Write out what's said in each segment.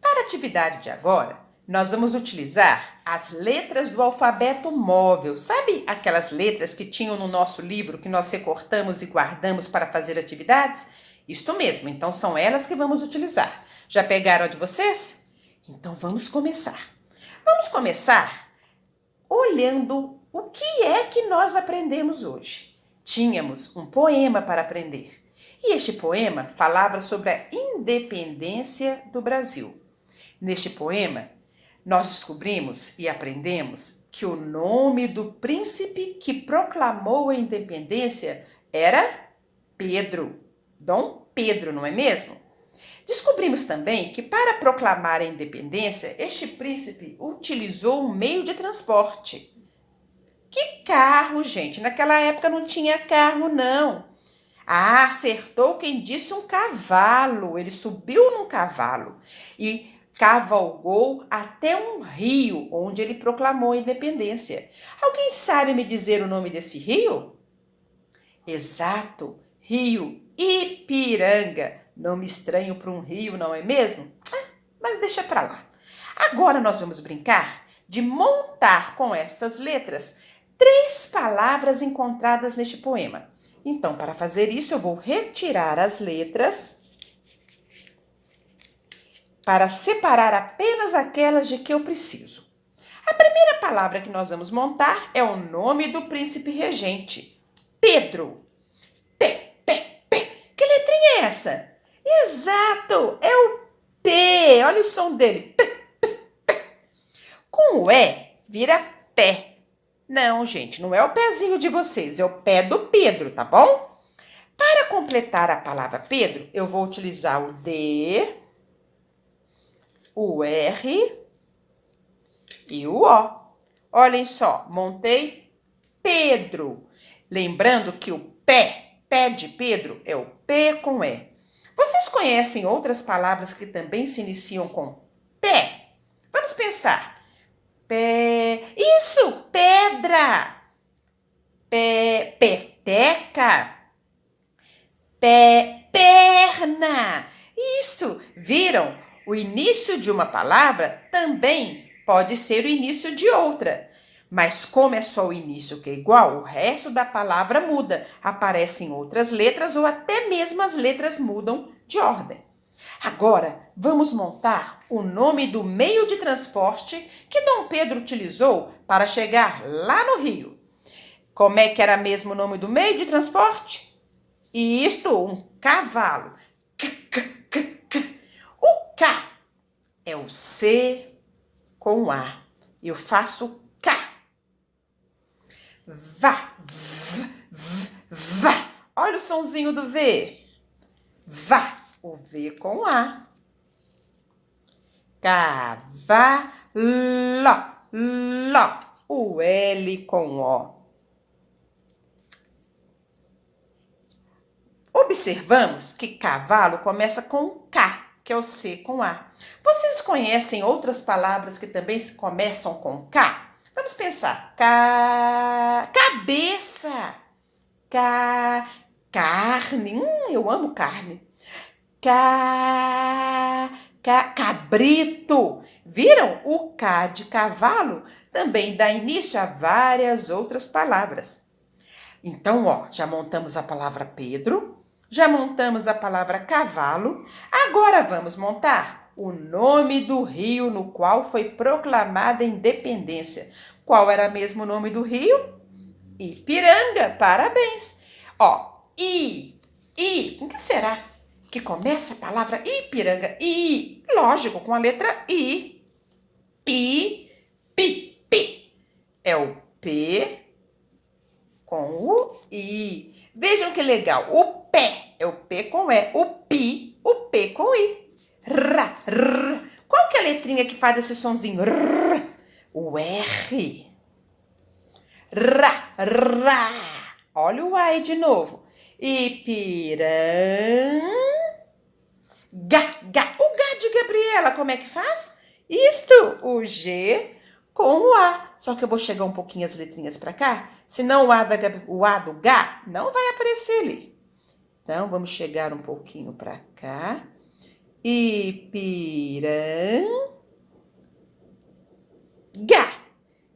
Para a atividade de agora, nós vamos utilizar as letras do alfabeto móvel. Sabe aquelas letras que tinham no nosso livro que nós recortamos e guardamos para fazer atividades? Isto mesmo, então são elas que vamos utilizar. Já pegaram a de vocês? Então vamos começar. Vamos começar olhando o que é que nós aprendemos hoje. Tínhamos um poema para aprender. E este poema falava sobre a independência do Brasil. Neste poema, nós descobrimos e aprendemos que o nome do príncipe que proclamou a independência era Pedro. Dom Pedro, não é mesmo? Descobrimos também que para proclamar a independência, este príncipe utilizou um meio de transporte. Que carro, gente? Naquela época não tinha carro, não. Ah, acertou quem disse um cavalo. Ele subiu num cavalo e cavalgou até um rio onde ele proclamou a independência. Alguém sabe me dizer o nome desse rio? Exato, Rio Ipiranga. Nome estranho para um rio, não é mesmo? Mas deixa para lá. Agora nós vamos brincar de montar com estas letras 3 palavras encontradas neste poema. Então, para fazer isso, eu vou retirar as letras para separar apenas aquelas de que eu preciso. A primeira palavra que nós vamos montar é o nome do príncipe regente, Pedro. Que letrinha é essa? Exato, é o P. Olha o som dele. Com o E, vira pé. Não, gente, não é o pezinho de vocês, é o pé do Pedro, tá bom? Para completar a palavra Pedro, eu vou utilizar o D, o R e o O. Olhem só, montei Pedro. Lembrando que o pé de Pedro é o P com E. Vocês conhecem outras palavras que também se iniciam com pé? Vamos pensar. Pé. Isso, pedra. Pé, peteca. Pé, perna. Isso, viram? O início de uma palavra também pode ser o início de outra. Mas como é só o início que é igual, o resto da palavra muda. Aparecem outras letras ou até mesmo as letras mudam de ordem. Agora, vamos montar o nome do meio de transporte que Dom Pedro utilizou para chegar lá no Rio. Como é que era mesmo o nome do meio de transporte? Isto, um cavalo. O K é o C com A. Eu faço K. Vá, vá. Olha o sonzinho do V. Vá. O V com A. Cavalo. O L com O. Observamos que cavalo começa com K, que é o C com A. Vocês conhecem outras palavras que também começam com K? Vamos pensar. Cabeça. Carne. Eu amo carne. Cabrito. Viram? O K de cavalo também dá início a várias outras palavras. Então, já montamos a palavra Pedro, já montamos a palavra cavalo. Agora vamos montar o nome do rio no qual foi proclamada a independência. Qual era mesmo o nome do rio? Ipiranga. Parabéns. Com que será que começa a palavra Ipiranga? Lógico, com a letra I. Pi. É o P com o I. Vejam que legal. O pé é o P com E. O P com I. Qual que é a letrinha que faz esse sonzinho? O R. Olha o A de novo. Ipiranga. O G de Gabriela, como é que faz? Isto, o G com o A. Só que eu vou chegar um pouquinho as letrinhas para cá, senão o A do G não vai aparecer ali. Então, vamos chegar um pouquinho para cá. Ipiranga.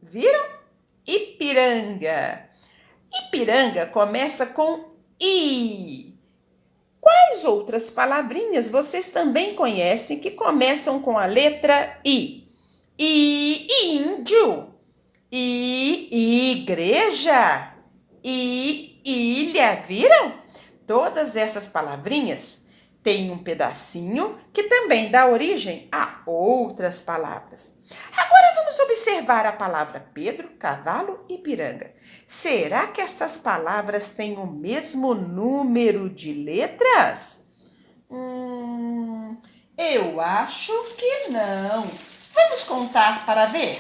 Viram? Ipiranga. Ipiranga começa com I. Quais outras palavrinhas vocês também conhecem que começam com a letra I? Índio. Igreja. Ilha. Viram? Todas essas palavrinhas têm um pedacinho que também dá origem a outras palavras. Agora vamos observar a palavra Pedro, cavalo e piranga. Será que estas palavras têm o mesmo número de letras? Eu acho que não. Vamos contar para ver?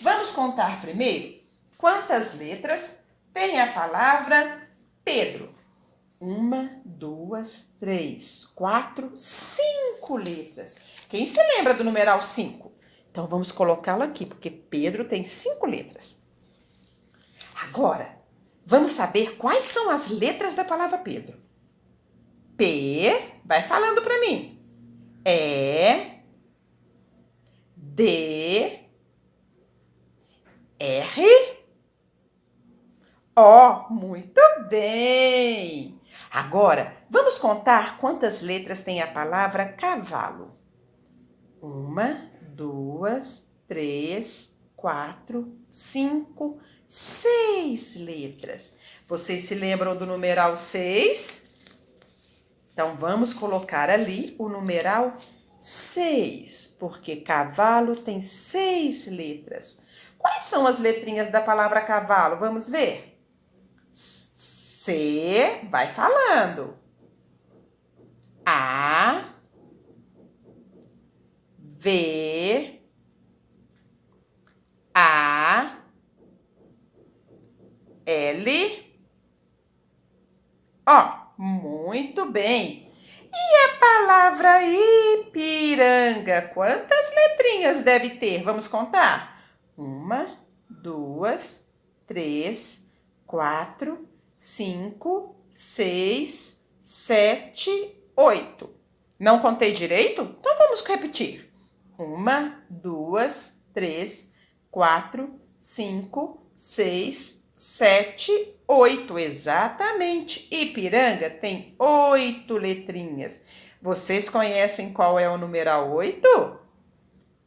Vamos contar primeiro quantas letras tem a palavra Pedro. 1, 2, 3, 4, 5 letras. Quem se lembra do numeral 5? Então vamos colocá-lo aqui, porque Pedro tem 5 letras. Agora, vamos saber quais são as letras da palavra Pedro. P, vai falando para mim. E, D, R, O. Muito bem! Agora, vamos contar quantas letras tem a palavra cavalo. 1, 2, 3, 4, 5, 6 letras. Vocês se lembram do numeral 6? Então, vamos colocar ali o numeral 6, porque cavalo tem 6 letras. Quais são as letrinhas da palavra cavalo? Vamos ver? C, vai falando. A, V, A, L, O. Muito bem. E a palavra Ipiranga? Quantas letrinhas deve ter? Vamos contar? 1, 2, 3, 4, 5, 6, 7, 8. Não contei direito? Então vamos repetir. 1, 2, 3, 4, 5, 6, 7, 8. Exatamente. Ipiranga tem 8 letrinhas. Vocês conhecem qual é o numeral 8?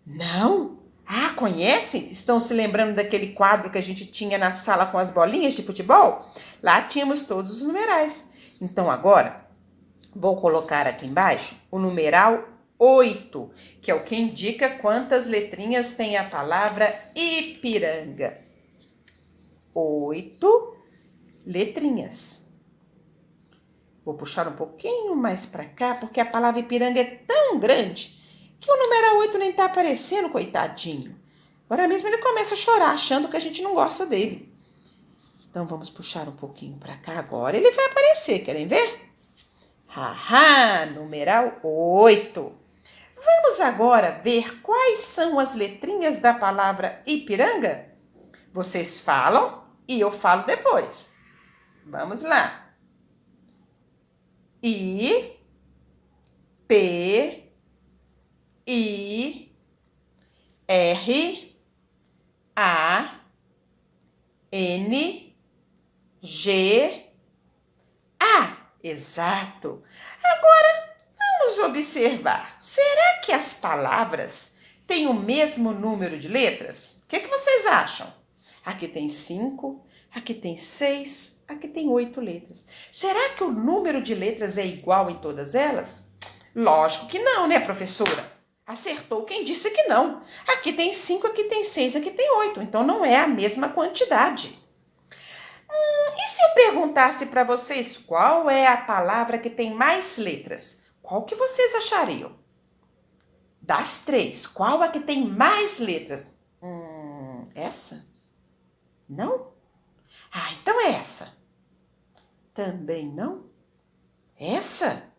Não? Ah, conhecem? Estão se lembrando daquele quadro que a gente tinha na sala com as bolinhas de futebol? Lá tínhamos todos os numerais. Então agora, vou colocar aqui embaixo o numeral 8, que é o que indica quantas letrinhas tem a palavra Ipiranga. 8 letrinhas. Vou puxar um pouquinho mais para cá, porque a palavra Ipiranga é tão grande que o numeral 8 nem tá aparecendo, coitadinho. Agora mesmo ele começa a chorar, achando que a gente não gosta dele. Então, vamos puxar um pouquinho para cá agora. Ele vai aparecer, querem ver? Haha, numeral 8. Vamos agora ver quais são as letrinhas da palavra Ipiranga? Vocês falam e eu falo depois. Vamos lá. I, P, I, R, A, N, G, A. Exato. Agora, vamos observar. Será que as palavras têm o mesmo número de letras? O que vocês acham? Aqui tem 5, aqui tem 6, aqui tem 8 letras. Será que o número de letras é igual em todas elas? Lógico que não, né, professora? Acertou quem disse que não. Aqui tem 5, aqui tem 6, aqui tem 8. Então, não é a mesma quantidade. E se eu perguntasse para vocês qual é a palavra que tem mais letras? Qual que vocês achariam? Das 3, qual a que tem mais letras? Essa? Não? Ah, então é essa. Também não? Essa?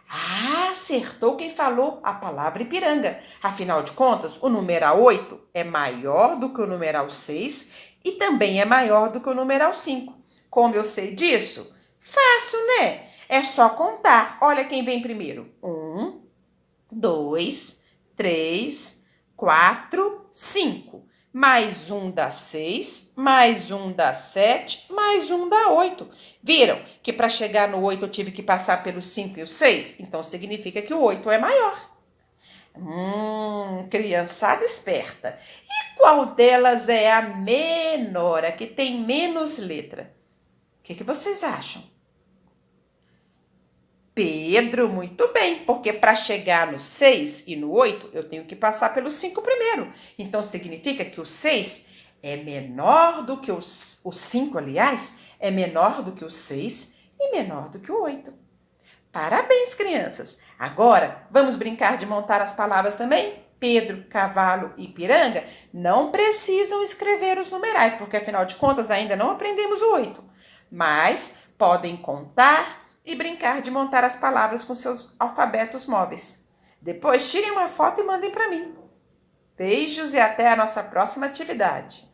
Ah, acertou quem falou a palavra Ipiranga. Afinal de contas, o numeral 8 é maior do que o numeral 6 e também é maior do que o numeral 5. Como eu sei disso? Fácil, né? É só contar. Olha quem vem primeiro. 1, 2, 3, 4, 5. Mais um dá 6, mais um dá 7, mais um dá 8. Viram que para chegar no 8 eu tive que passar pelo 5 e o 6? Então significa que o 8 é maior. Criançada esperta. E qual delas é a menor, a que tem menos letra? O que vocês acham? Pedro, muito bem, porque para chegar no 6 e no 8, eu tenho que passar pelo 5 primeiro. Então, significa que o 6 é menor do que o 5, aliás, é menor do que o 6 e menor do que o 8. Parabéns, crianças! Agora, vamos brincar de montar as palavras também? Pedro, cavalo e piranga não precisam escrever os numerais, porque afinal de contas ainda não aprendemos o 8. Mas podem contar e brincar de montar as palavras com seus alfabetos móveis. Depois tirem uma foto e mandem para mim. Beijos e até a nossa próxima atividade.